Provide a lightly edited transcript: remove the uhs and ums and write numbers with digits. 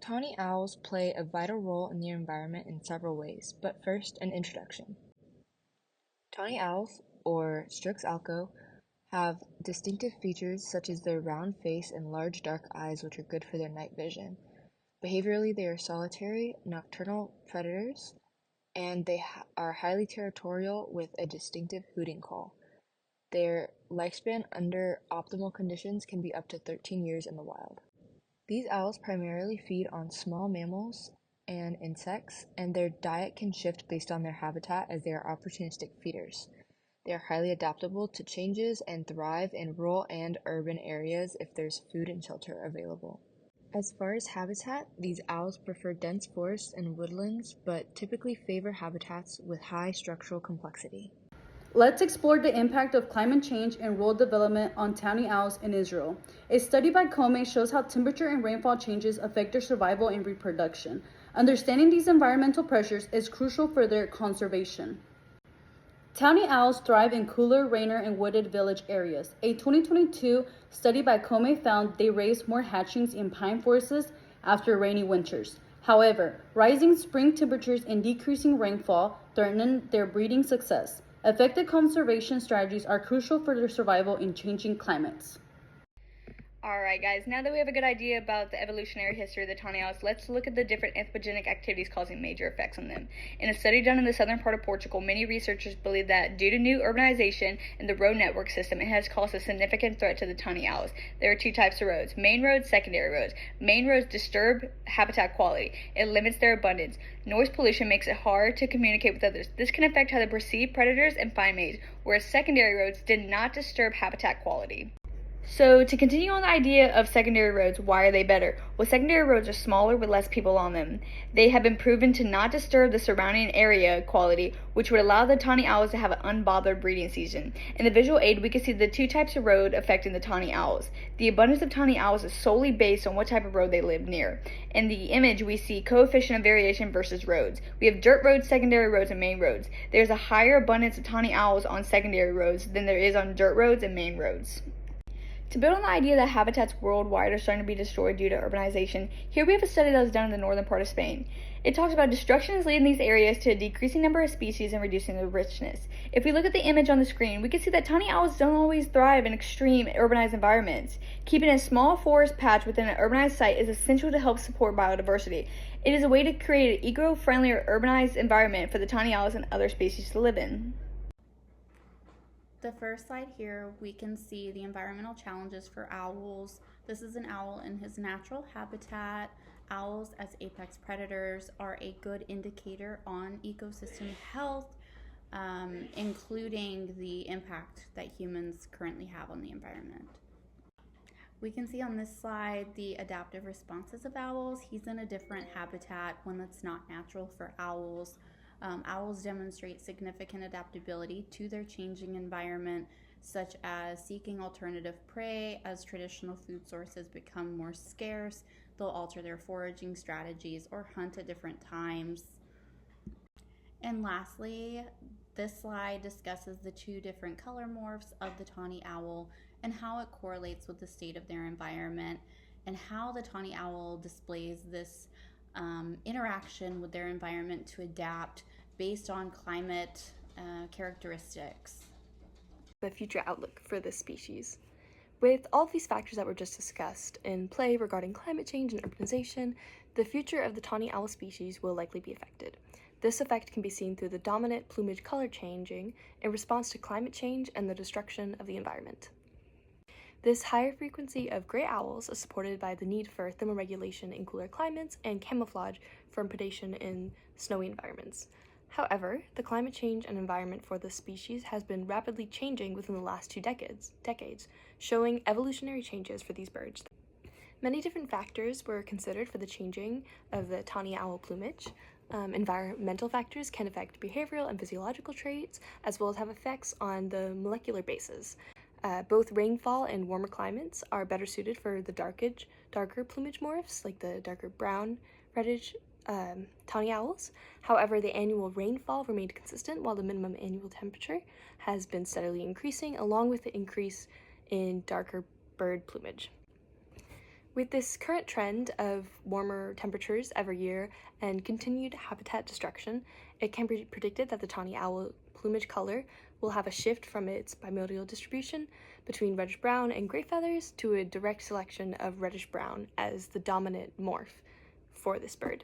Tawny owls play a vital role in the environment in several ways, but first, an introduction. Tawny owls, or Strix alco, have distinctive features such as their round face and large dark eyes, which are good for their night vision. Behaviorally, they are solitary, nocturnal predators, and they are highly territorial with a distinctive hooting call. Their lifespan under optimal conditions can be up to 13 years in the wild. These owls primarily feed on small mammals and insects, and their diet can shift based on their habitat as they are opportunistic feeders. They are highly adaptable to changes and thrive in rural and urban areas if there's food and shelter available. As far as habitat, these owls prefer dense forests and woodlands, but typically favor habitats with high structural complexity. Let's explore the impact of climate change and rural development on tawny owls in Israel. A study by Comey shows how temperature and rainfall changes affect their survival and reproduction. Understanding these environmental pressures is crucial for their conservation. Tawny owls thrive in cooler, rainer, and wooded village areas. A 2022 study by Comey found they raise more hatchlings in pine forests after rainy winters. However, rising spring temperatures and decreasing rainfall threaten their breeding success. Effective conservation strategies are crucial for their survival in changing climates. Alright guys, now that we have a good idea about the evolutionary history of the tawny owls, let's look at the different anthropogenic activities causing major effects on them. In a study done in the southern part of Portugal, many researchers believe that due to new urbanization and the road network system, it has caused a significant threat to the tawny owls. There are two types of roads: main roads, secondary roads. Main roads disturb habitat quality. It limits their abundance. Noise pollution makes it hard to communicate with others. This can affect how they perceive predators and find mates, whereas secondary roads did not disturb habitat quality. So, to continue on the idea of secondary roads, why are they better? Well, secondary roads are smaller with less people on them. They have been proven to not disturb the surrounding area quality, which would allow the tawny owls to have an unbothered breeding season. In the visual aid, we can see the two types of road affecting the tawny owls. The abundance of tawny owls is solely based on what type of road they live near. In the image, we see coefficient of variation versus roads. We have dirt roads, secondary roads, and main roads. There's a higher abundance of tawny owls on secondary roads than there is on dirt roads and main roads. To build on the idea that habitats worldwide are starting to be destroyed due to urbanization, here we have a study that was done in the northern part of Spain. It talks about destruction is leading these areas to a decreasing number of species and reducing their richness. If we look at the image on the screen, we can see that tawny owls don't always thrive in extreme urbanized environments. Keeping a small forest patch within an urbanized site is essential to help support biodiversity. It is a way to create an eco-friendly or urbanized environment for the tawny owls and other species to live in. The first slide here, we can see the environmental challenges for owls. This is an owl in his natural habitat. Owls as apex predators are a good indicator on ecosystem health, including the impact that humans currently have on the environment. We can see on this slide the adaptive responses of owls. He's in a different habitat, one that's not natural for owls. Owls demonstrate significant adaptability to their changing environment, such as seeking alternative prey. As traditional food sources become more scarce, they'll alter their foraging strategies or hunt at different times. And lastly, this slide discusses the two different color morphs of the tawny owl and how it correlates with the state of their environment and how the tawny owl displays this interaction with their environment to adapt based on climate characteristics. The future outlook for this species. With all of these factors that were just discussed in play regarding climate change and urbanization, the future of the tawny owl species will likely be affected. This effect can be seen through the dominant plumage color changing in response to climate change and the destruction of the environment. This higher frequency of gray owls is supported by the need for thermoregulation in cooler climates and camouflage from predation in snowy environments. However, the climate change and environment for this species has been rapidly changing within the last 2 decades, showing evolutionary changes for these birds. Many different factors were considered for the changing of the tawny owl plumage. Environmental factors can affect behavioral and physiological traits, as well as have effects on the molecular bases. Both rainfall and warmer climates are better suited for the darker plumage morphs, like the darker brown reddish tawny owls. However, the annual rainfall remained consistent while the minimum annual temperature has been steadily increasing, along with the increase in darker bird plumage. With this current trend of warmer temperatures every year and continued habitat destruction, it can be predicted that the tawny owl plumage color will have a shift from its bimodal distribution between reddish-brown and gray feathers to a direct selection of reddish-brown as the dominant morph for this bird.